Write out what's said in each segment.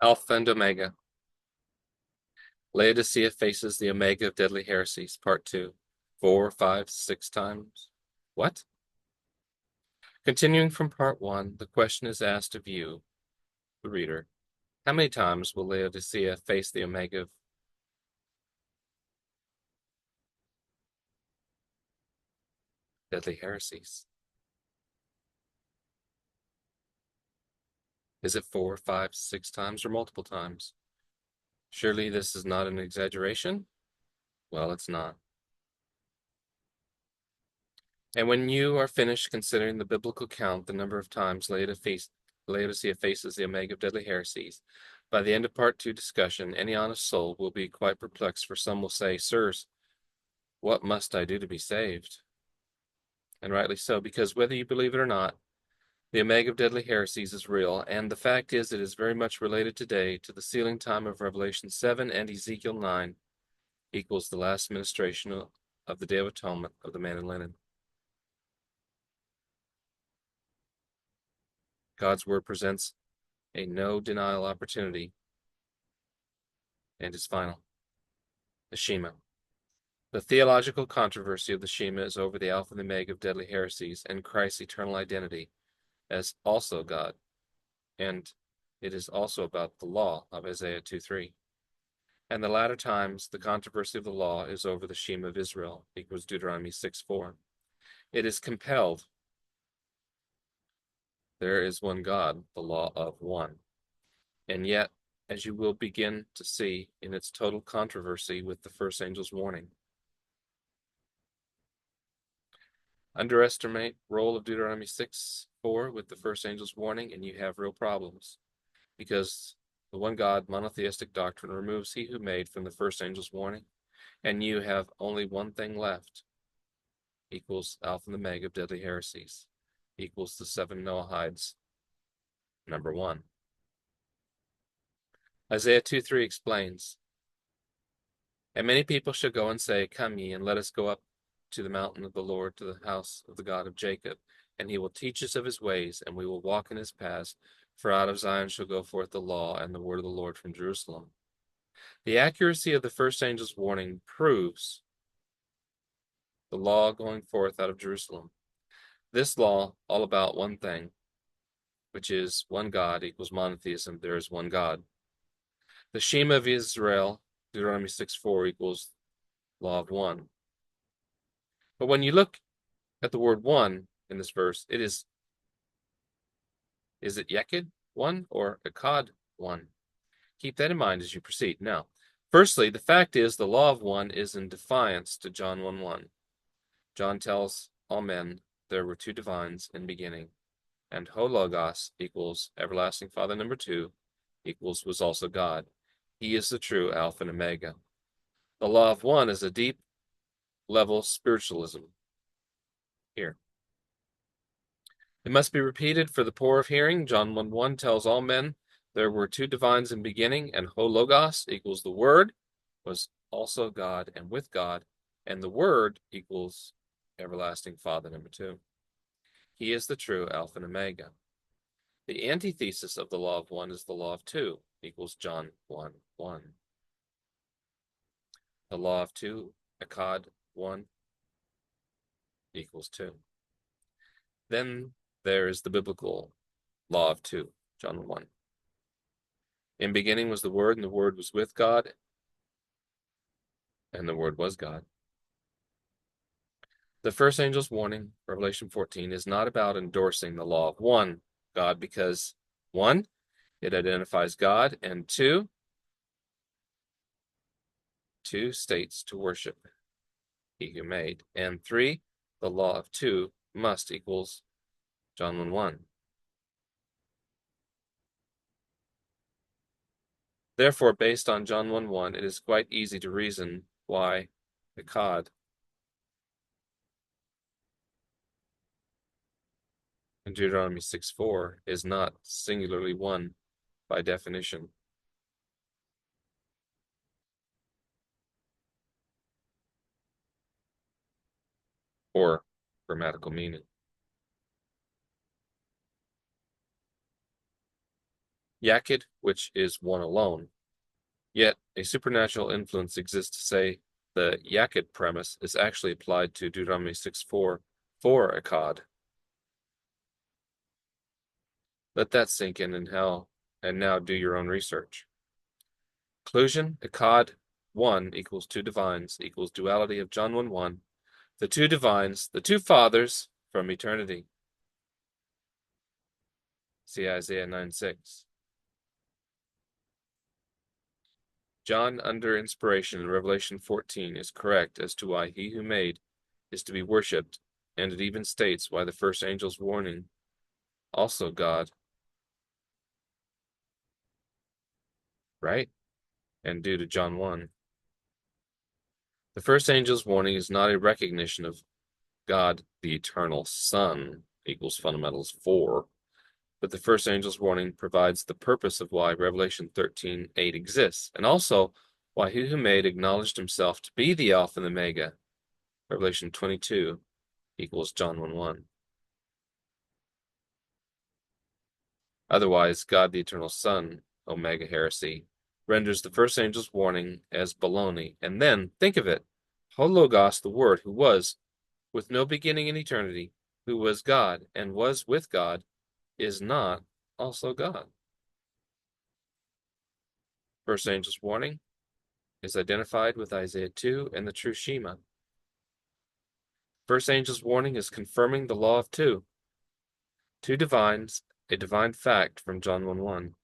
Alpha and Omega. Laodicea faces the Omega of Deadly Heresies, Part 2. 4, 5, 6 times. What? Continuing from Part 1, the question is asked of you, the reader. How many times will Laodicea face the Omega of Deadly Heresies? Is it 4, 5, 6 times, or multiple times? Surely this is not an exaggeration? Well, it's not. And when you are finished considering the biblical count, the number of times Laodicea faces the Omega of Deadly Heresies, by the end of Part 2 discussion, any honest soul will be quite perplexed, for some will say, Sirs, what must I do to be saved? And rightly so, because whether you believe it or not, the Omega of Deadly Heresies is real, and the fact is it is very much related today to the sealing time of Revelation 7 and Ezekiel 9 equals the last ministration of the Day of Atonement of the man in linen. God's word presents a no-denial opportunity and is final. The Shema. The theological controversy of the Shema is over the Alpha and the Omega of Deadly Heresies and Christ's eternal identity as also God, and it is also about the law of Isaiah 2:3. And the latter times, the controversy of the law is over the Shema of Israel, equals Deuteronomy 6:4. It is compelled. There is one God, the law of one. And yet, as you will begin to see in its total controversy with the first angel's warning. Underestimate role of Deuteronomy 6:4 with the first angel's warning, and you have real problems. Because the one God monotheistic doctrine removes he who made from the first angel's warning, and you have only one thing left, equals Alpha and the Omega of Deadly Heresies, equals the 7 Noahides, number 1. Isaiah 2:3 explains, And many people shall go and say, Come ye, and let us go up to the mountain of the Lord, to the house of the God of Jacob, and he will teach us of his ways, and we will walk in his paths. For out of Zion shall go forth the law and the word of the Lord from Jerusalem. The accuracy of the first angel's warning proves the law going forth out of Jerusalem. This law, all about one thing, which is one God equals monotheism, there is one God. The Shema of Israel, Deuteronomy 6:4 equals law of one. But when you look at the word one in this verse, is it Yekid one or Akkad one? Keep that in mind as you proceed. Now, firstly, the fact is the law of one is in defiance to John 1:1. John tells all men there were two divines in beginning, and Ho Logos equals everlasting Father number 2 equals was also God. He is the true Alpha and Omega. The law of one is a deep level spiritualism. Here. It must be repeated for the poor of hearing. John 1:1 tells all men there were two divines in beginning, and Ho Logos equals the Word was also God and with God, and the Word equals everlasting Father number 2. He is the true Alpha and Omega. The antithesis of the law of one is the law of two, equals John 1:1. The law of two, Akkad 1, equals 2. Then there is the biblical law of two, John 1. In beginning was the Word, and the Word was with God, and the Word was God. The first angel's warning, Revelation 14, is not about endorsing the law of one God because, 1, it identifies God, and 2 states to worship he who made, and 3, the law of two must equals John 1:1. Therefore, based on John 1:1, it is quite easy to reason why Akkad in Deuteronomy 6:4 is not singularly one by definition or grammatical meaning. Yakid, which is one alone. Yet a supernatural influence exists to say the Yakid premise is actually applied to Deuteronomy 6:4 for Akkad. Let that sink in and now do your own research. Conclusion, Akkad 1 equals two divines equals duality of John 1:1. The two divines, the two fathers from eternity. See Isaiah 9:6. John, under inspiration in Revelation 14, is correct as to why he who made is to be worshipped, and it even states why the first angel's warning, also God, right? And due to John 1. The first angel's warning is not a recognition of God, the eternal Son, equals fundamentals 4, but the first angel's warning provides the purpose of why Revelation 13:8 exists, and also why he who made acknowledged himself to be the Alpha and the Omega, Revelation 22 equals John 1:1. Otherwise, God the Eternal Son, Omega heresy, renders the first angel's warning as baloney. And then, think of it, Hologos, the Word, who was, with no beginning in eternity, who was God and was with God, is not also God. First angel's warning is identified with Isaiah 2 and the true Shema. First angel's warning is confirming the law of two. Two divines, a divine fact from John 1:1.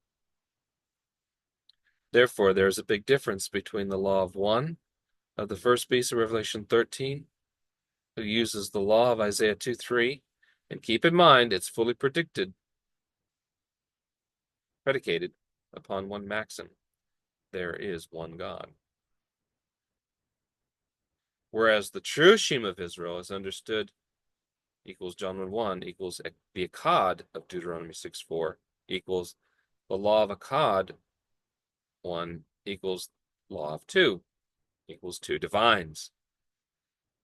Therefore, there is a big difference between the law of one of the first beast of Revelation 13, who uses the law of Isaiah 2:3, and keep in mind it's fully predicated upon one maxim: there is one God. Whereas the true Shema of Israel is understood equals John 1:1 equals the Akkad of Deuteronomy 6:4 equals the law of Akkad 1 equals law of 2 equals two divines,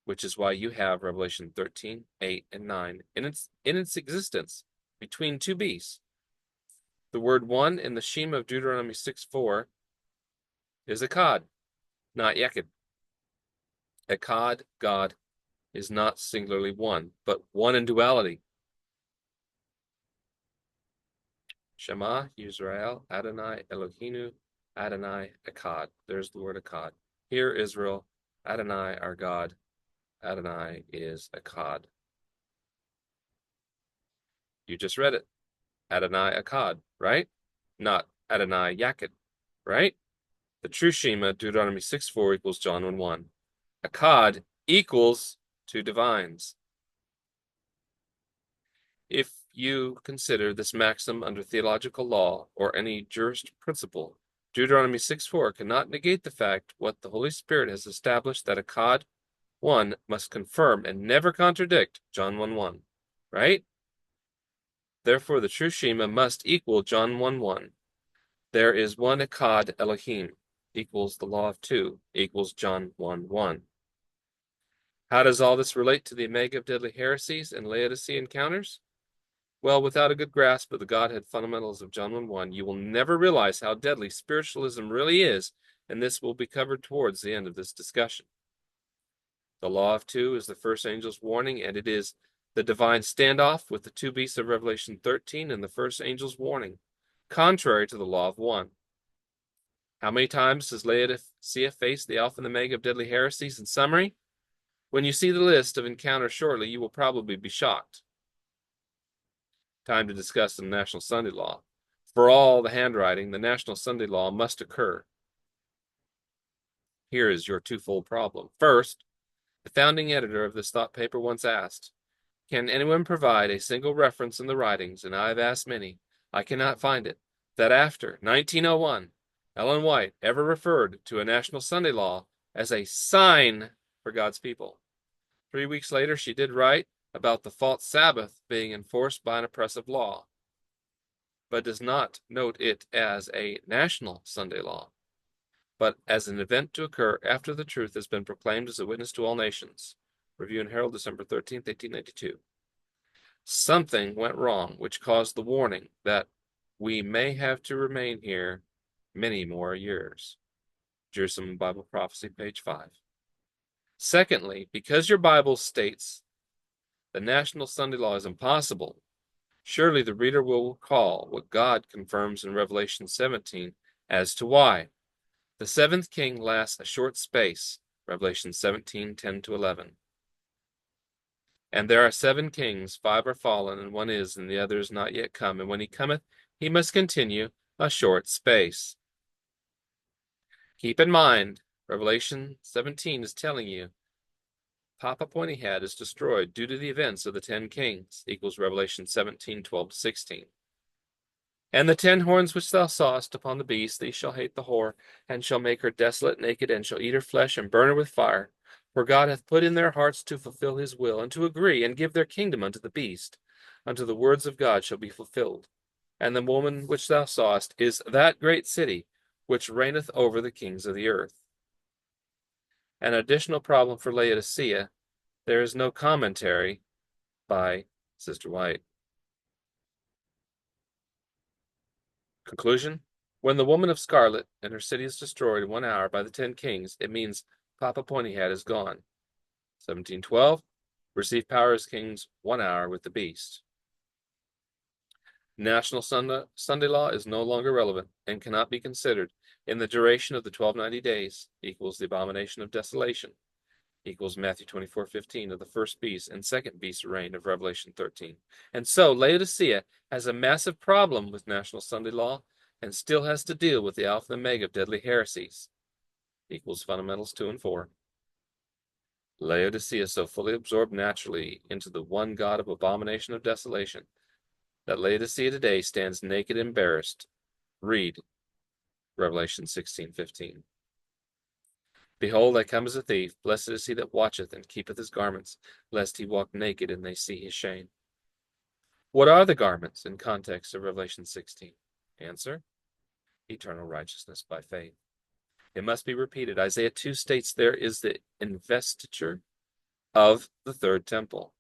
which is why you have Revelation 13:8 and 9 in its existence between two beasts. The word one in the Shema of Deuteronomy 6:4 is Akkad, not Yakid. Akkad, God, is not singularly one, but one in duality. Shema Yisrael, Adonai Eloheinu, Adonai Akkad. There's the word Akkad. Hear Israel, Adonai our God, Adonai is Akkad. You just read it. Adonai Akkad, right? Not Adonai Yakid, right? The true Shema, Deuteronomy 6:4 equals John 1:1. Akkad equals two divines. If you consider this maxim under theological law or any jurist principle, Deuteronomy 6:4 cannot negate the fact what the Holy Spirit has established, that Akkad 1 must confirm and never contradict John 1:1, right? Therefore, the true Shema must equal John 1:1. There is one Akkad Elohim equals the law of two equals John 1:1. How does all this relate to the Omega of deadly heresies and Laodicea encounters? Well, without a good grasp of the Godhead fundamentals of John 1:1, you will never realize how deadly spiritualism really is, and this will be covered towards the end of this discussion. The law of two is the first angel's warning, and it is the divine standoff with the two beasts of Revelation 13 and the first angel's warning, contrary to the law of one. How many times does Laodicea face the Alpha and the Omega of deadly heresies? In summary, when you see the list of encounters shortly, you will probably be shocked. Time to discuss the National Sunday Law. For all the handwriting, the National Sunday Law must occur. Here is your twofold problem. First, the founding editor of this thought paper once asked, "Can anyone provide a single reference in the writings, and I have asked many, I cannot find it, that after 1901, Ellen White ever referred to a National Sunday Law as a sign for God's people. 3 weeks later, she did write about the false Sabbath being enforced by an oppressive law, but does not note it as a national Sunday law, but as an event to occur after the truth has been proclaimed as a witness to all nations." Review and Herald, December 13th, 1892. Something went wrong, which caused the warning that we may have to remain here many more years. Jerusalem Bible Prophecy, page 5. Secondly, because your Bible states the national Sunday law is impossible, surely the reader will recall what God confirms in Revelation 17 as to why. The seventh king lasts a short space, Revelation 17:10-11. And there are 7 kings, 5 are fallen, and one is, and the other is not yet come. And when he cometh, he must continue a short space. Keep in mind, Revelation 17 is telling you Papa Pointyhead is destroyed due to the events of the 10 kings, equals Revelation 17:12-16. And the 10 horns which thou sawest upon the beast, these shall hate the whore, and shall make her desolate, naked, and shall eat her flesh, and burn her with fire. For God hath put in their hearts to fulfill his will, and to agree, and give their kingdom unto the beast, until the words of God shall be fulfilled. And the woman which thou sawest is that great city, which reigneth over the kings of the earth. An additional problem for Laodicea, there is no commentary by Sister White. Conclusion: when the woman of scarlet and her city is destroyed in 1 hour by the 10 kings, it means Papa Pointyhead is gone. 1712, receive power as kings 1 hour with the beast. National Sunday law is no longer relevant and cannot be considered in the duration of the 1290 days, equals the abomination of desolation, equals Matthew 24:15 of the first beast and second beast's reign of Revelation 13. And so Laodicea has a massive problem with national Sunday law and still has to deal with the Alpha and Omega of deadly heresies, equals Fundamentals 2 and 4. Laodicea is so fully absorbed naturally into the one God of abomination of desolation that Laodicea today stands naked and embarrassed. Read Revelation 16:15. Behold, I come as a thief. Blessed is he that watcheth and keepeth his garments, lest he walk naked and they see his shame. What are the garments in context of Revelation 16? Answer: eternal righteousness by faith. It must be repeated. Isaiah 2 states there is the investiture of the third temple.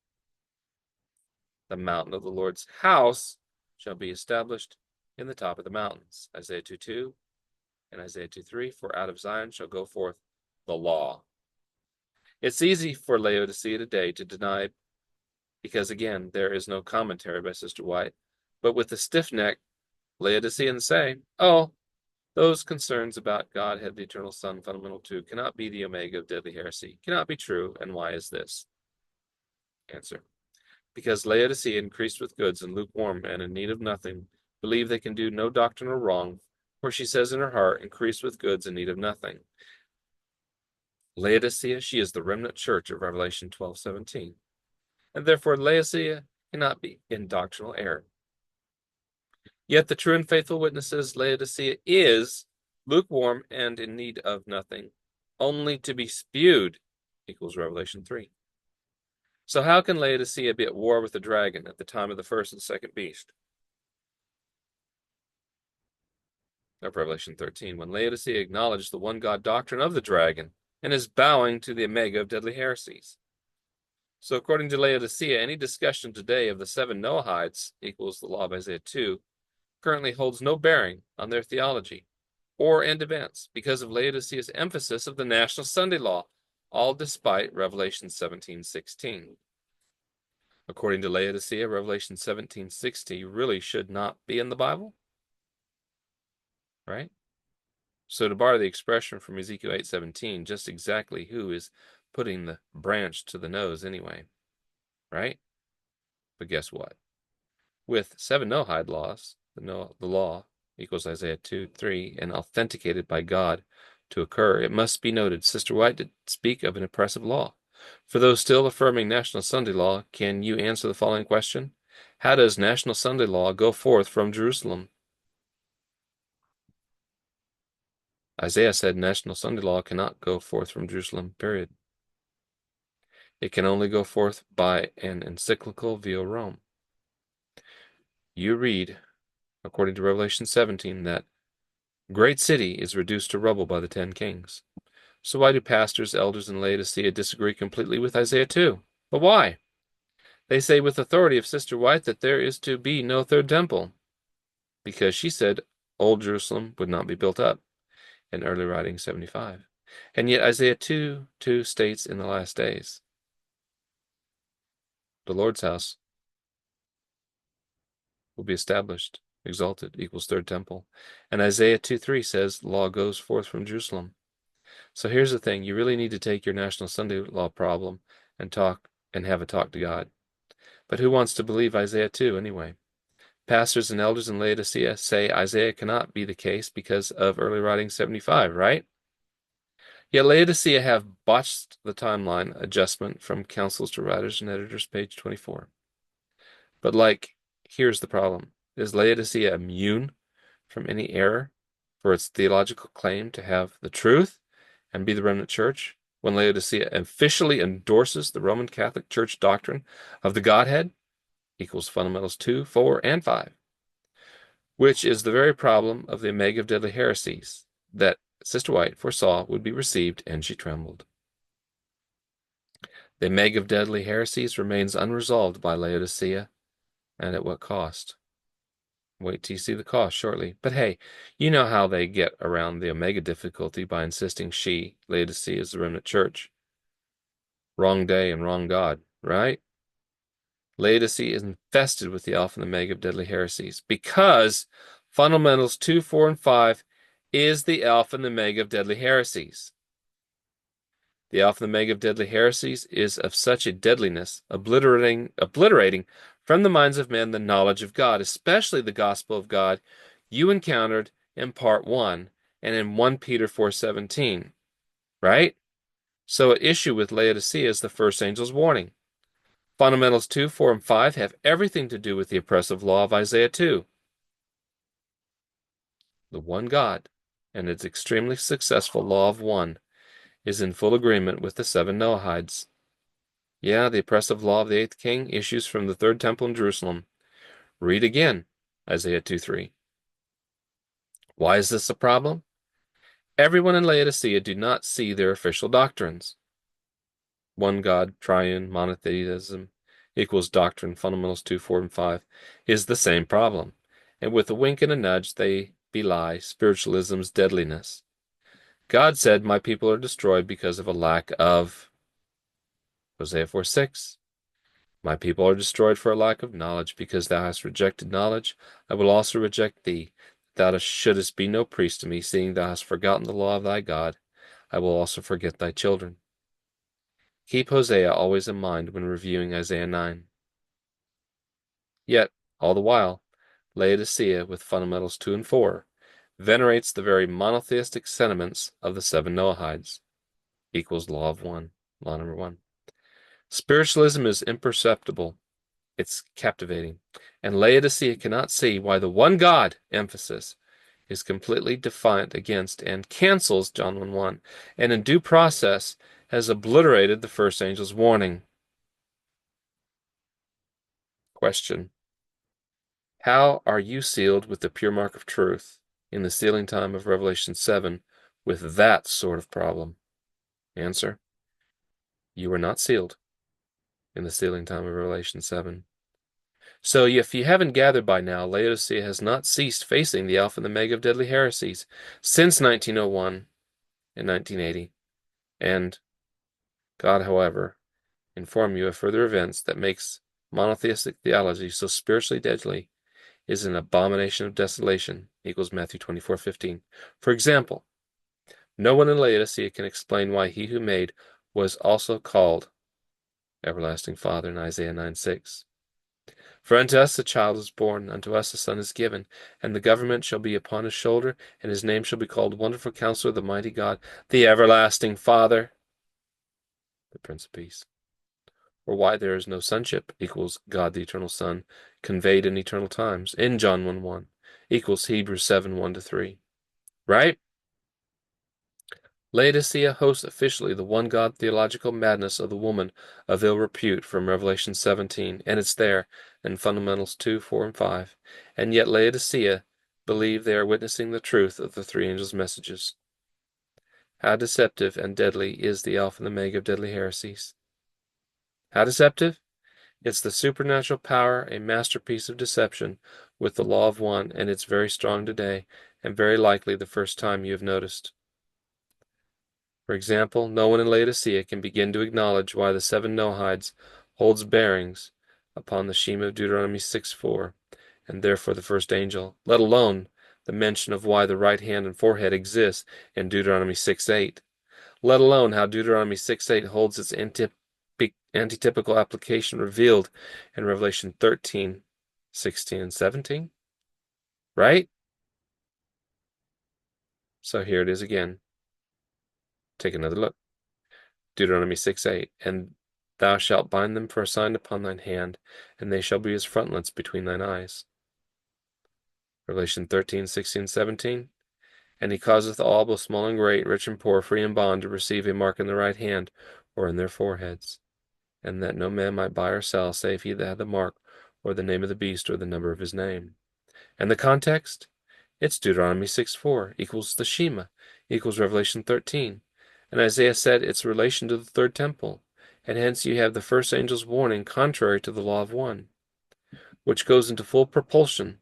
The mountain of the Lord's house shall be established in the top of the mountains. Isaiah 2:2 and Isaiah 2:3, for out of Zion shall go forth the law. It's easy for Laodicea today to deny because, again, there is no commentary by Sister White, but with the stiff neck, Laodiceans say, oh, those concerns about Godhead, the eternal Son, fundamental 2, cannot be the Omega of deadly heresy, cannot be true, and why is this? Answer: because Laodicea, increased with goods and lukewarm and in need of nothing, believe they can do no doctrinal wrong, for she says in her heart, increased with goods and need of nothing. Laodicea, she is the remnant church of Revelation 12:17, and therefore Laodicea cannot be in doctrinal error. Yet the true and faithful witnesses, Laodicea is lukewarm and in need of nothing, only to be spewed, equals Revelation 3. So how can Laodicea be at war with the dragon at the time of the first and second beast of Revelation 13, when Laodicea acknowledged the one God doctrine of the dragon and is bowing to the Omega of deadly heresies? So according to Laodicea, any discussion today of the 7 Noahides, equals the law of Isaiah 2, currently holds no bearing on their theology or end events because of Laodicea's emphasis of the national Sunday law, all despite Revelation 17:16. According to Laodicea, Revelation 17:16 really should not be in the Bible, right? So to borrow the expression from Ezekiel 8:17, just exactly who is putting the branch to the nose anyway, right? But guess what? With 7 Noahide laws, the law equals Isaiah 2:3, and authenticated by God to occur, it must be noted Sister White did speak of an oppressive law. For those still affirming national Sunday law, can you answer the following question? How does national Sunday law go forth from Jerusalem? Isaiah said national Sunday law cannot go forth from Jerusalem, period. It can only go forth by an encyclical via Rome. You read, according to Revelation 17, that great city is reduced to rubble by the 10 kings. So why do pastors, elders, and Laodicea disagree completely with Isaiah 2? But why? They say with authority of Sister White that there is to be no third temple. because she said Old Jerusalem would not be built up in early writing 75. And yet Isaiah 2:2 states in the last days, the Lord's house will be established, exalted, equals third temple. And Isaiah 2:3 says, law goes forth from Jerusalem. So here's the thing, you really need to take your National Sunday Law problem and have a talk to God. But who wants to believe Isaiah 2 anyway? Pastors and elders in Laodicea say Isaiah cannot be the case because of early writing 75, right? Yet Laodicea have botched the timeline adjustment from councils to writers and editors, page 24. But here's the problem. Is Laodicea immune from any error for its theological claim to have the truth and be the remnant church when Laodicea officially endorses the Roman Catholic Church doctrine of the Godhead, equals fundamentals 2, 4, and 5, which is the very problem of the Omega of Deadly Heresies that Sister White foresaw would be received, and she trembled. The Omega of Deadly Heresies remains unresolved by Laodicea, and at what cost? Wait till you see the cost shortly. But hey, you know how they get around the Omega difficulty by insisting she, Laodicea, is the remnant church. Wrong day and wrong God, right? Laodicea is infested with the Alpha and Omega of Deadly Heresies because fundamentals 2, 4, and 5 is the Alpha and Omega of Deadly Heresies. The Alpha and Omega of Deadly Heresies is of such a deadliness, obliterating from the minds of men the knowledge of God, especially the gospel of God you encountered in part 1 and in 1 Peter 4:17, right? So at issue with Laodicea is the first angel's warning. Fundamentals 2, 4, and 5 have everything to do with the oppressive law of Isaiah 2. The one God and its extremely successful law of one is in full agreement with the 7 Noahides. Yeah, the oppressive law of the 8th king issues from the 3rd temple in Jerusalem. Read again, Isaiah 2:3. Why is this a problem? Everyone in Laodicea do not see their official doctrines. One God, triune, monotheism, equals doctrine, fundamentals 2, 4, and 5, is the same problem. And with a wink and a nudge, they belie spiritualism's deadliness. God said, my people are destroyed because of a lack of Hosea 4:6. My people are destroyed for a lack of knowledge, because thou hast rejected knowledge. I will also reject thee. Thou shouldest be no priest to me, seeing thou hast forgotten the law of thy God. I will also forget thy children. Keep Hosea always in mind when reviewing Isaiah 9. Yet, all the while, Laodicea, with fundamentals 2 and 4, venerates the very monotheistic sentiments of the 7 Noahides, equals law of one, law number 1. Spiritualism is imperceptible. It's captivating. And Laodicea cannot see why the one God emphasis is completely defiant against and cancels John 1:1, and in due process has obliterated the first angel's warning. Question: how are you sealed with the pure mark of truth in the sealing time of Revelation 7 with that sort of problem? Answer: you are not sealed in the sealing time of Revelation 7. So if you haven't gathered by now, Laodicea has not ceased facing the Alpha and the Omega of Deadly Heresies since 1901 and 1980. And God, however, inform you of further events that makes monotheistic theology so spiritually deadly is an abomination of desolation, equals Matthew 24:15. For example, no one in Laodicea can explain why he who made was also called Everlasting Father in Isaiah 9:6. For unto us a child is born, unto us a son is given, and the government shall be upon his shoulder, and his name shall be called Wonderful Counselor, the Mighty God, the Everlasting Father, the Prince of Peace. Or why there is no sonship, equals God the Eternal Son, conveyed in eternal times, in John 1:1, equals Hebrews 7:1-3. Right? Laodicea hosts officially the one God theological madness of the woman of ill repute from Revelation 17, and it's there in fundamentals 2, 4, and 5. And yet Laodicea believe they are witnessing the truth of the 3 angels' messages. How deceptive and deadly is the Alpha and Omega of Deadly Heresies? How deceptive? It's the supernatural power, a masterpiece of deception, with the law of one, and it's very strong today, and very likely the first time you have noticed. For example, no one in Laodicea can begin to acknowledge why the 7 Noahides holds bearings upon the Shema of Deuteronomy 6:4, and therefore the first angel, let alone the mention of why the right hand and forehead exists in Deuteronomy 6:8, let alone how Deuteronomy 6:8 holds its antitypical application revealed in Revelation 13:16 and 17. Right? So here it is again. Take another look. Deuteronomy 6:8, and thou shalt bind them for a sign upon thine hand, and they shall be as frontlets between thine eyes. Revelation 13:16, 17, and he causeth all, both small and great, rich and poor, free and bond, to receive a mark in the right hand or in their foreheads, and that no man might buy or sell, save he that had the mark, or the name of the beast, or the number of his name. And the context? It's Deuteronomy 6:4 equals the Shema, equals Revelation 13. And Isaiah said its relation to the third temple, and hence you have the first angel's warning contrary to the law of one, which goes into full propulsion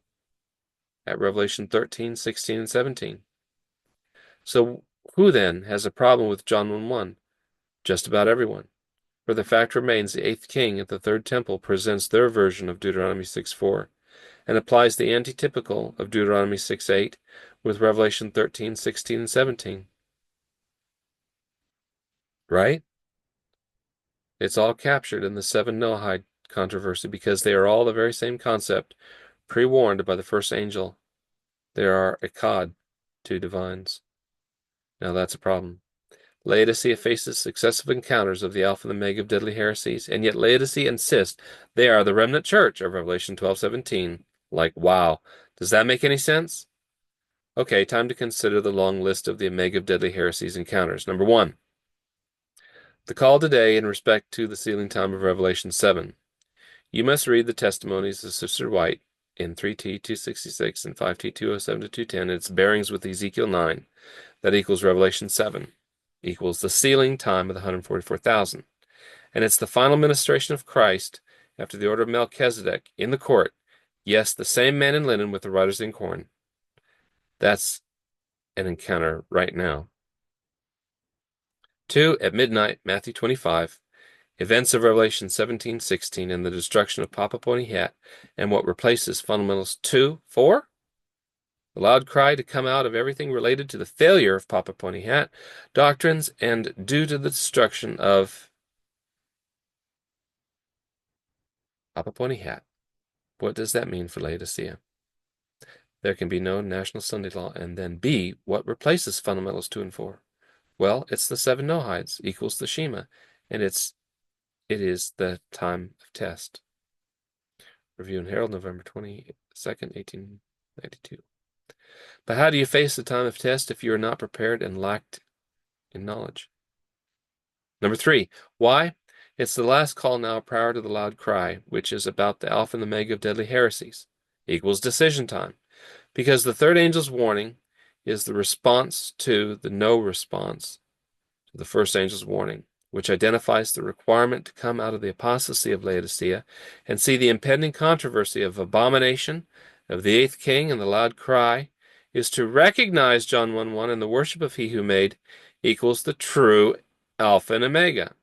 at Revelation 13:16 and 17. So who then has a problem with John 1:1? Just about everyone. For the fact remains the 8th king at the third temple presents their version of Deuteronomy 6:4, and applies the antitypical of Deuteronomy 6:8 with Revelation 13:16 and 17. Right? It's all captured in the 7 Noahide controversy because they are all the very same concept, pre-warned by the first angel. There are echad, 2 divines. Now that's a problem. Laodicea faces successive encounters of the Alpha and Omega of deadly heresies, and yet Laodicea insists they are the remnant church of Revelation 12:17. Like, wow. Does that make any sense? Okay, time to consider the long list of the Omega of deadly heresies encounters. Number 1. The call today in respect to the sealing time of Revelation 7. You must read the testimonies of Sister White in 3T 266 and 5T 207 to 210 and its bearings with Ezekiel 9. That equals Revelation 7, equals the sealing time of the 144,000. And it's the final ministration of Christ after the order of Melchizedek in the court. Yes, the same man in linen with the writer's inkhorn. That's an encounter right now. 2, at midnight, Matthew 25, events of Revelation 17:16 and the destruction of Papa Pointy Hat and what replaces fundamentals 2, 4. The loud cry to come out of everything related to the failure of Papa Pointy Hat doctrines and due to the destruction of Papa Pointy Hat. What does that mean for Laodicea? There can be no national Sunday law. And then B, what replaces fundamentals 2 and 4? Well, it's the 7 Noahides equals the Shema, and it is the time of test. Review and Herald, November 22nd, 1892. But how do you face the time of test if you are not prepared and lacked in knowledge? Number 3, why? It's the last call now prior to the loud cry, which is about the Alpha and the Omega of deadly heresies, equals decision time. Because the third angel's warning is the response to the no response to the first angel's warning, which identifies the requirement to come out of the apostasy of Laodicea and see the impending controversy of abomination, of the 8th king, and the loud cry, is to recognize John 1:1 and the worship of he who made equals the true Alpha and Omega.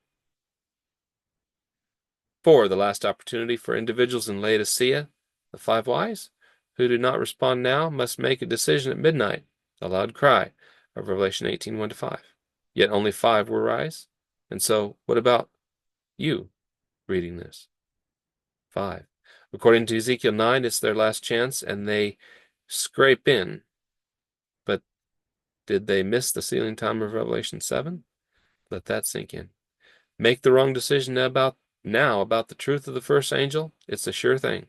4, the last opportunity for individuals in Laodicea, the 5 wise, who do not respond now must make a decision at midnight, the loud cry of Revelation 18:1 to 5. Yet only 5 will rise. And so, what about you reading this? 5. According to Ezekiel 9, it's their last chance, and they scrape in. But did they miss the sealing time of Revelation 7? Let that sink in. Make the wrong decision about the truth of the first angel? It's a sure thing.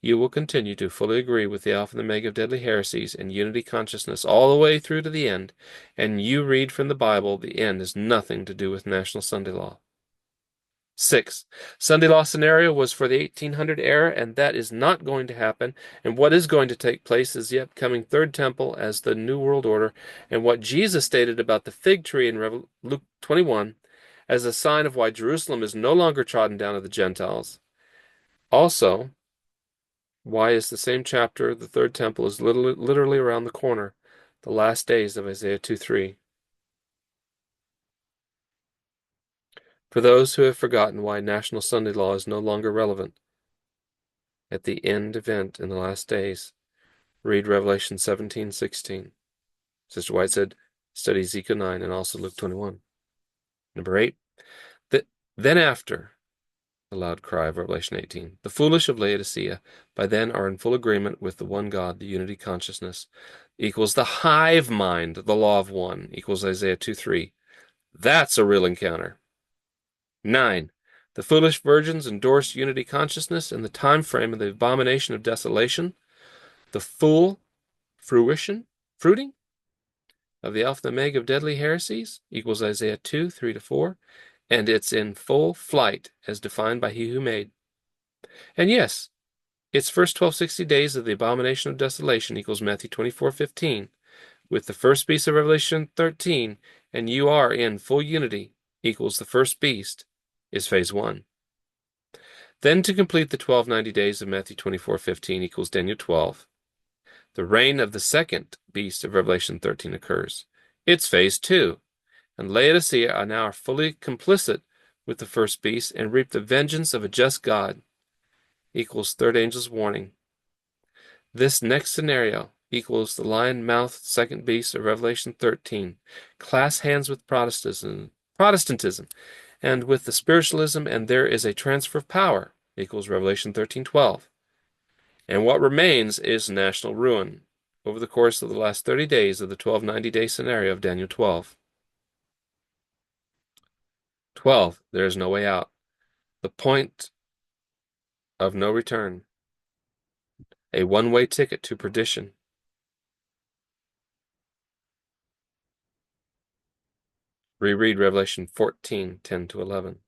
You will continue to fully agree with the Alpha and Omega of deadly heresies and unity consciousness all the way through to the end, and you read from the Bible, the end has nothing to do with National Sunday Law. 6. Sunday Law scenario was for the 1800 era, and that is not going to happen, and what is going to take place is the upcoming Third Temple as the New World Order, and what Jesus stated about the fig tree in Luke 21 as a sign of why Jerusalem is no longer trodden down of the Gentiles. Also, Why is the same chapter, the third temple, is literally around the corner, the last days of Isaiah 2:3. For those who have forgotten why National Sunday Law is no longer relevant at the end event in the last days, read Revelation 17:16. Sister White said, study Ezekiel 9 and also Luke 21. Number 8, then after the loud cry of Revelation 18, the foolish of Laodicea by then are in full agreement with the one God, the unity consciousness, equals the hive mind, the law of one, equals Isaiah 2:3. That's a real encounter. 9. The foolish virgins endorse unity consciousness in the time frame of the abomination of desolation. The full fruiting of the Alpha and Omega of deadly heresies equals Isaiah 2:3-4, and it's in full flight as defined by He who made. And yes, its first 1260 days of the abomination of desolation equals Matthew 24:15, with the first beast of Revelation 13, and you are in full unity equals the first beast, is phase 1. Then to complete the 1290 days of Matthew 24:15 equals Daniel 12. The reign of the second beast of Revelation 13 occurs. It's phase 2, and Laodicea are now fully complicit with the first beast and reap the vengeance of a just God, equals third angel's warning. This next scenario equals the lion-mouthed second beast of Revelation 13, class hands with Protestantism, and with the spiritualism, and there is a transfer of power, equals Revelation 13:12. And what remains is national ruin over the course of the last 30 days of the 1290-day scenario of Daniel 12. 12. There is no way out. The point of no return. A one-way ticket to perdition. Reread Revelation 14:10-11.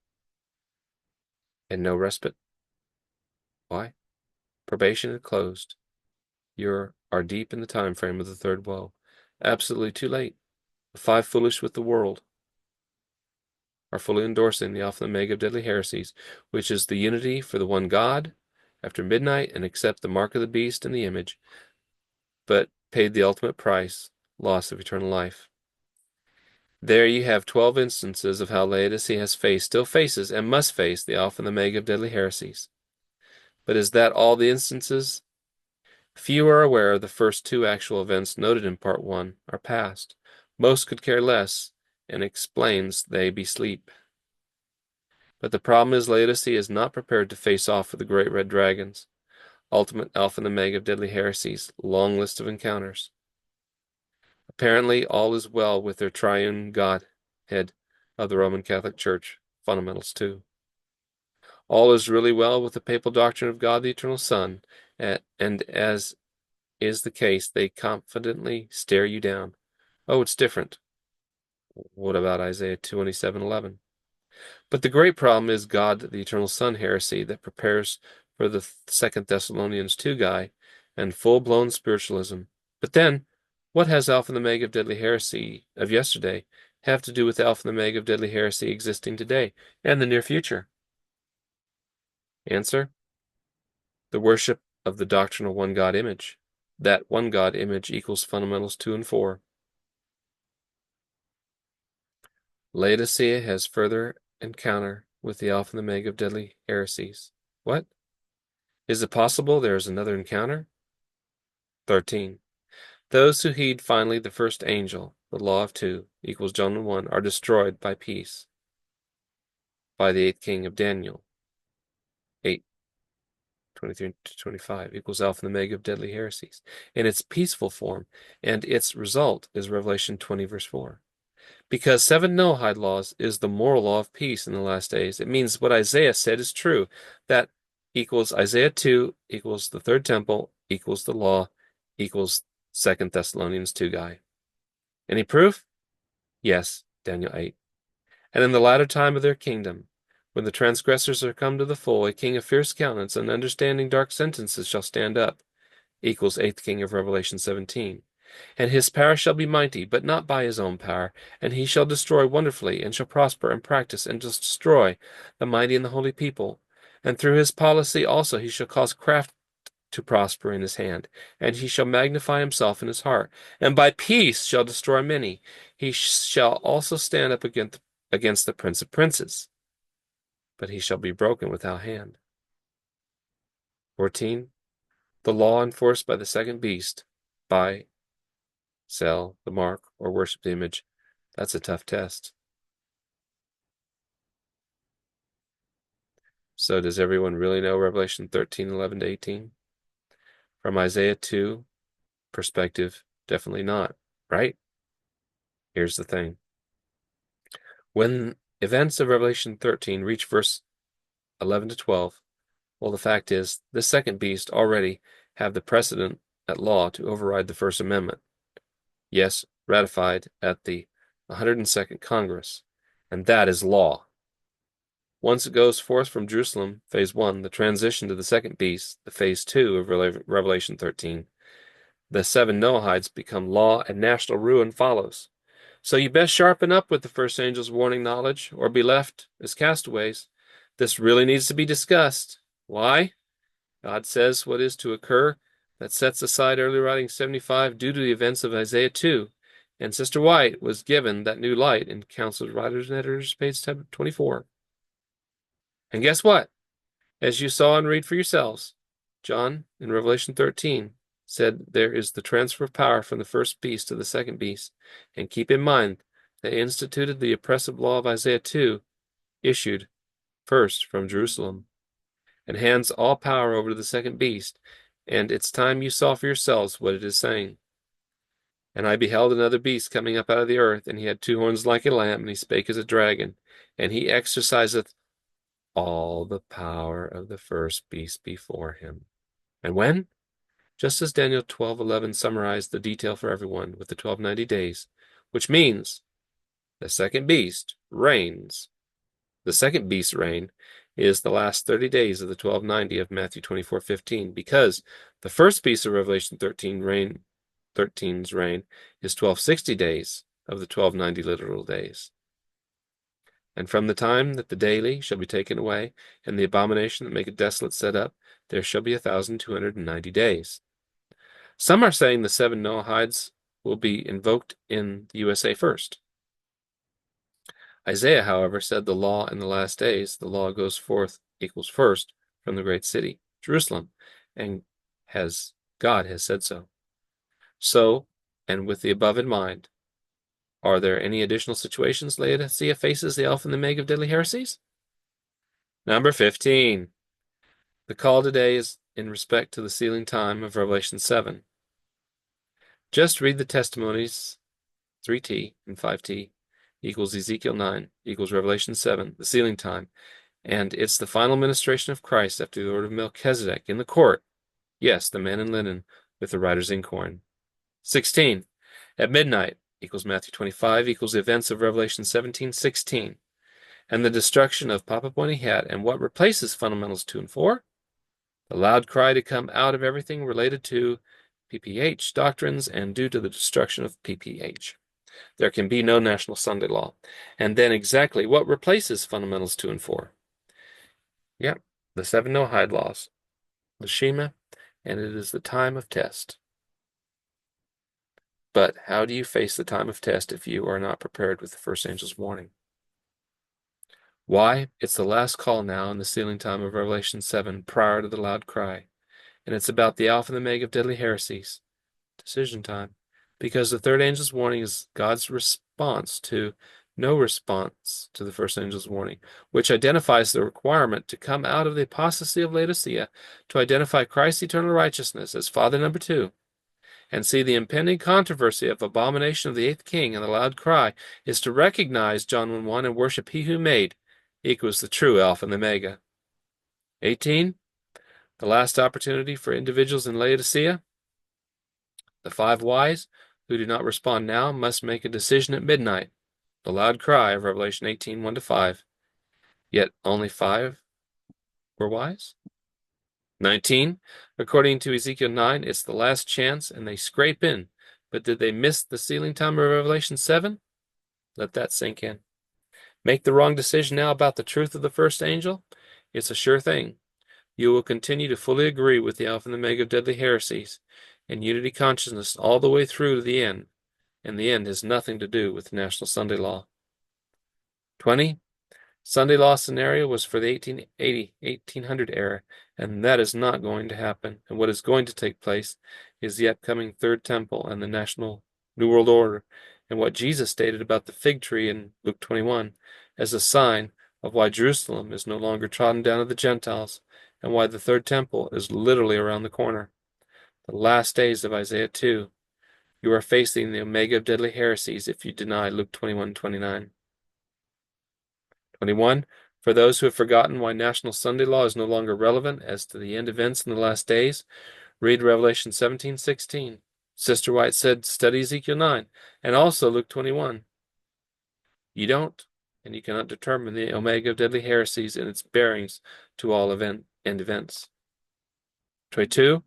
And no respite. Why? Probation is closed. You are deep in the time frame of the third woe. Absolutely too late. The five foolish with the world are fully endorsing the Alpha and Omega of deadly heresies, which is the unity for the one God after midnight, and accept the mark of the beast and the image, but paid the ultimate price, loss of eternal life. There you have 12 instances of how Laodicea has still faces, and must face the Alpha and Omega of deadly heresies. But is that all the instances? Few are aware of the first two actual events noted in Part 1 are past. Most could care less, and explains they be sleep. But the problem is Laodicea is not prepared to face off with the great red dragons, ultimate Alpha and Omega of deadly heresies, long list of encounters. Apparently all is well with their triune Godhead of the Roman Catholic Church, fundamentals too. All is really well with the papal doctrine of God the Eternal Son, and as is the case, they confidently stare you down. Oh, it's different. What about Isaiah 27:11? But the great problem is God the Eternal Son heresy that prepares for the 2 Thessalonians 2 guy and full-blown spiritualism. But then, what has Alpha and Omega of deadly heresy of yesterday have to do with Alpha and Omega of deadly heresy existing today and the near future? Answer: the worship of the doctrinal one God image. That one God image equals fundamentals 2 and 4. Laodicea has further encounter with the Alpha and Omega of deadly heresies. What? Is it possible there is another encounter? 13. Those who heed finally the first angel, the law of 2, equals John 1, are destroyed by peace. By the 8th king of Daniel. 8:23-25 equals Alpha and Omega of deadly heresies in its peaceful form, and its result is Revelation 20:4. Because 7 Noahide laws is the moral law of peace in the last days. It means what Isaiah said is true. That equals Isaiah 2 equals the third temple equals the law equals 2 Thessalonians 2 guy. Any proof? Yes, Daniel 8. And in the latter time of their kingdom, when the transgressors are come to the full, a king of fierce countenance and understanding dark sentences shall stand up, equals 8th king of Revelation 17. And his power shall be mighty, but not by his own power, and he shall destroy wonderfully, and shall prosper and practice, and destroy the mighty and the holy people. And through his policy also he shall cause craft to prosper in his hand, and he shall magnify himself in his heart, and by peace shall destroy many. He shall also stand up against the prince of princes, but he shall be broken without hand. 14. The law enforced by the second beast, buy, sell the mark, or worship the image. That's a tough test. So does everyone really know Revelation 13:11 to 18? From Isaiah 2 perspective, definitely not, right? Here's the thing. When events of Revelation 13 reach verse 11 to 12, well, the fact is, the second beast already have the precedent at law to override the First Amendment. Yes, ratified at the 102nd Congress, and that is law. Once it goes forth from Jerusalem, phase 1, the transition to the second beast, the phase 2 of Revelation 13, the 7 Noahides become law and national ruin follows. So you best sharpen up with the first angel's warning knowledge, or be left as castaways. This really needs to be discussed. Why? God says what is to occur. That sets aside early writing 75 due to the events of Isaiah 2. And Sister White was given that new light in Council of Writers and Editors, page 24. And guess what? As you saw and read for yourselves, John in Revelation 13 said there is the transfer of power from the first beast to the second beast. And keep in mind, they instituted the oppressive law of Isaiah 2, issued first from Jerusalem, and hands all power over to the second beast. And it's time you saw for yourselves what it is saying. And I beheld another beast coming up out of the earth, and he had 2 horns like a lamb, and he spake as a dragon, and he exerciseth all the power of the first beast before him. And when? Just as Daniel 12:11 summarized the detail for everyone with the 1290 days, which means the second beast reigns. The second beast's reign is the last 30 days of the 1290 of Matthew 24:15, because the first beast of Revelation 13's reign is 1260 days of the 1290 literal days. And from the time that the daily shall be taken away, and the abomination that maketh desolate set up, there shall be 1,290 days. Some are saying the 7 Noahides will be invoked in the USA first. Isaiah, however, said the law in the last days, the law goes forth equals first from the great city, Jerusalem, and God has said so. So, and with the above in mind, are there any additional situations Laodicea faces the Alpha and the Omega of deadly heresies? Number 15. The call today is in respect to the sealing time of Revelation 7. Just read the testimonies 3t and 5t equals Ezekiel 9 equals Revelation 7, the sealing time, and it's the final ministration of Christ after the order of Melchizedek in the court. Yes, the man in linen with the writer's inkhorn. 16. At midnight equals Matthew 25 equals the events of Revelation 17:16, and the destruction of Papa Pointy Hat, and what replaces fundamentals 2 and 4? The loud cry to come out of everything related to PPH doctrines and due to the destruction of PPH. There can be no national Sunday law. And then exactly what replaces fundamentals 2 and 4? Yep, the 7 Noahide laws, the Shema, and it is the time of test. But how do you face the time of test if you are not prepared with the first angel's warning? Why? It's the last call now in the sealing time of Revelation 7 prior to the loud cry. And it's about the Alpha and the Omega of deadly heresies. Decision time. Because the third angel's warning is God's response to no response to the first angel's warning, which identifies the requirement to come out of the apostasy of Laodicea to identify Christ's eternal righteousness as Father number 2, and see the impending controversy of abomination of the 8th king and the loud cry is to recognize John 1:1 and worship he who made equals the true Alpha and the Omega. 18. The last opportunity for individuals in Laodicea. The 5 wise who do not respond now must make a decision at midnight. The loud cry of Revelation 18:1-5. Yet only 5 were wise. 19. According to Ezekiel 9, it's the last chance and they scrape in. But did they miss the sealing time of Revelation 7? Let that sink in. Make the wrong decision now about the truth of the first angel? It's a sure thing. you will continue to fully agree with the Alpha and Omega of deadly heresies and unity consciousness all the way through to the end, and the end has nothing to do with National Sunday Law. 20. Sunday Law scenario was for the 1800 era, and that is not going to happen. And what is going to take place is the upcoming Third Temple and the National New World Order, and what Jesus stated about the fig tree in Luke 21 as a sign of why Jerusalem is no longer trodden down of the Gentiles, and why the Third Temple is literally around the corner. The last days of Isaiah 2. You are facing the Omega of deadly heresies if you deny Luke 21:29. 21. For those who have forgotten why National Sunday Law is no longer relevant as to the end events in the last days, read Revelation 17:16. Sister White said, study Ezekiel 9, and also Luke 21. You don't, and you cannot determine the Omega of deadly heresies and its bearings to all end events. 22.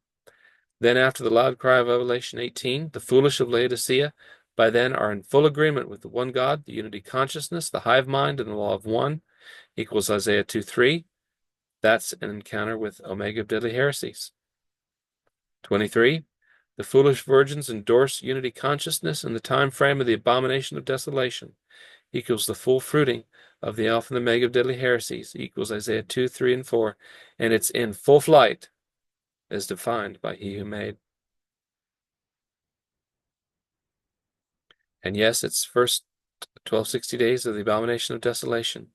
Then after the loud cry of Revelation 18, the foolish of Laodicea by then are in full agreement with the one God, the unity consciousness, the hive mind, and the law of one, equals Isaiah 2:3. That's an encounter with Omega of deadly heresies. 23. The foolish virgins endorse unity consciousness in the time frame of the abomination of desolation, equals the full fruiting of the Alpha and the Omega of deadly heresies, equals Isaiah 2:3 and 4, and it's in full flight as defined by He who made. And yes, it's first 1260 days of the abomination of desolation,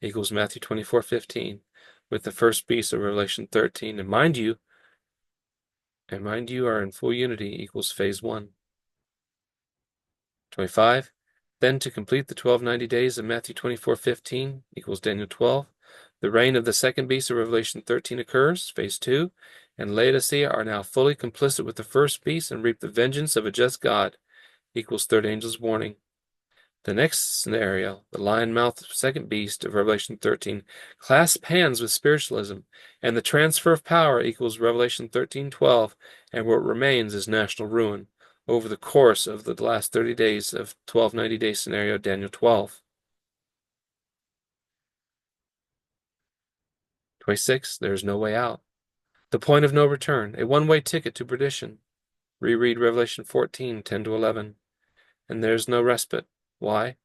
equals Matthew 24:15, with the first piece of Revelation 13. And mind you are in full unity, equals phase 1. 25. Then to complete the 1290 days of Matthew 24:15, equals Daniel 12, the reign of the second beast of Revelation 13 occurs, phase 2, and Laodicea are now fully complicit with the first beast and reap the vengeance of a just God, equals third angel's warning. The next scenario, the lion-mouthed second beast of Revelation 13, clasps hands with spiritualism, and the transfer of power equals Revelation 13:12, and what remains is national ruin over the course of the last 30 days of 1290-day scenario, Daniel 12. 26. There is no way out. The point of no return, a one-way ticket to perdition. Reread Revelation 14:10-11. And there's no respite. Why?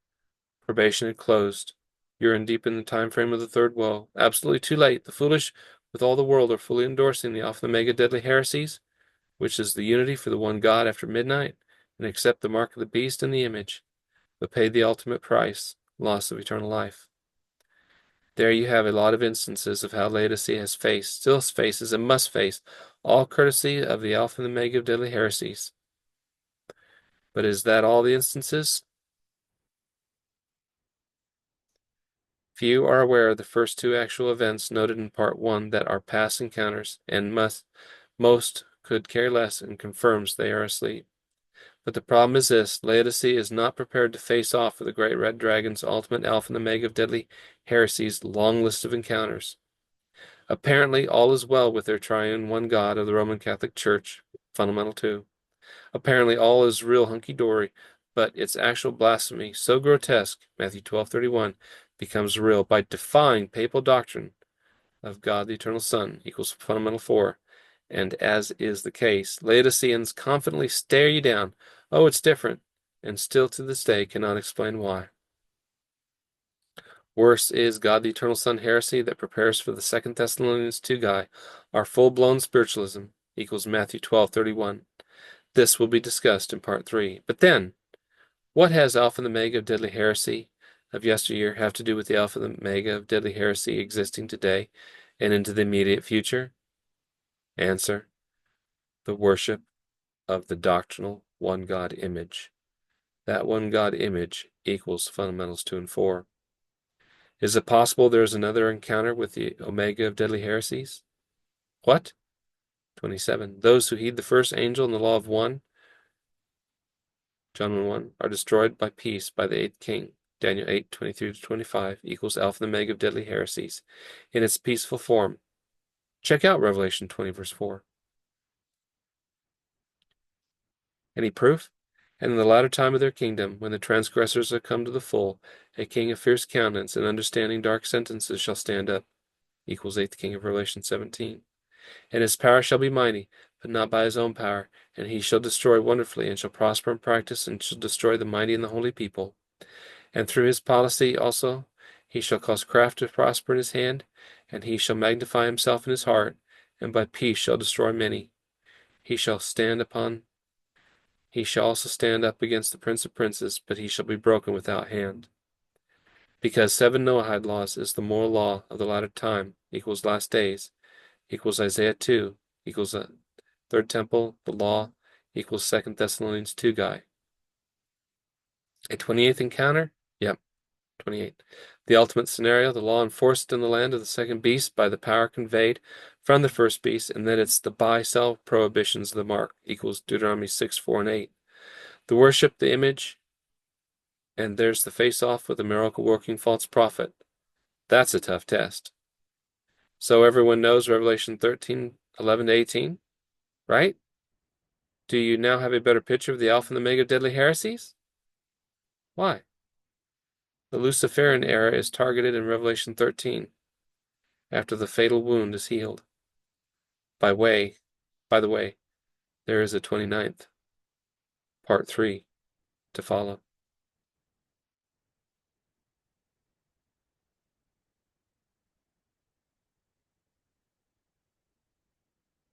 Probation had closed. You're in deep in the time frame of the third woe. Absolutely too late. The foolish with all the world are fully endorsing the Alpha and Omega deadly heresies, which is the unity for the one God after midnight, and accept the mark of the beast and the image, but paid the ultimate price, loss of eternal life. There you have a lot of instances of how Laodicea has faced, still faces, and must face, all courtesy of the Alpha and Omega of deadly heresies. But is that all the instances? Few are aware of the first two actual events noted in Part 1 that are past encounters, and most could care less and confirms they are asleep. But the problem is this: Laodicea is not prepared to face off with the great red dragon's ultimate Alpha and Omega of deadly heresies long list of encounters. Apparently all is well with their triune one God of the Roman Catholic Church, fundamental 2. Apparently all is real hunky-dory, but its actual blasphemy, so grotesque, Matthew 12:31, becomes real by defying papal doctrine of God the Eternal Son, equals fundamental 4. And as is the case, Laodiceans confidently stare you down. Oh, it's different, and still to this day cannot explain why. Worse is God the Eternal Son heresy that prepares for the 2 Thessalonians 2 guy, our full-blown spiritualism, equals Matthew 12:31. This will be discussed in Part 3. But then, what has Alpha and Omega of deadly heresy of yesteryear have to do with the Alpha and Omega of deadly heresy existing today and into the immediate future? Answer: the worship of the doctrinal one God image. That one God image equals fundamentals 2 and 4. Is it possible there is another encounter with the Omega of deadly heresies? What? 27. Those who heed the first angel and the law of one, John 1:1, are destroyed by peace by the eighth king. Daniel 8:23-25 equals Alpha and Omega of deadly heresies in its peaceful form. Check out Revelation 20 verse 4. Any proof? And in the latter time of their kingdom, when the transgressors are come to the full, a king of fierce countenance and understanding dark sentences shall stand up. equals 8th king of Revelation 17. And his power shall be mighty, but not by his own power, and he shall destroy wonderfully, and shall prosper in practice, and shall destroy the mighty and the holy people. And through his policy also he shall cause craft to prosper in his hand, and he shall magnify himself in his heart, and by peace shall destroy many. He shall also stand up against the prince of princes, but he shall be broken without hand. Because 7 Noahide laws is the moral law of the latter time, equals last days, equals Isaiah 2, equals third temple, the law, equals 2 Thessalonians 2 guy. A 28th encounter? Yep, 28. The ultimate scenario, the law enforced in the land of the second beast by the power conveyed from the first beast, and then it's the buy-sell prohibitions of the mark, equals Deuteronomy 6, 4, and 8. The worship, the image, and there's the face-off with the miracle-working false prophet. That's a tough test. So everyone knows Revelation 13, 11 to 18, right? Do you now have a better picture of the Alpha and the Omega of deadly heresies? Why? The Luciferian era is targeted in Revelation 13, after the fatal wound is healed. By the way, there is a 29th, part 3, to follow.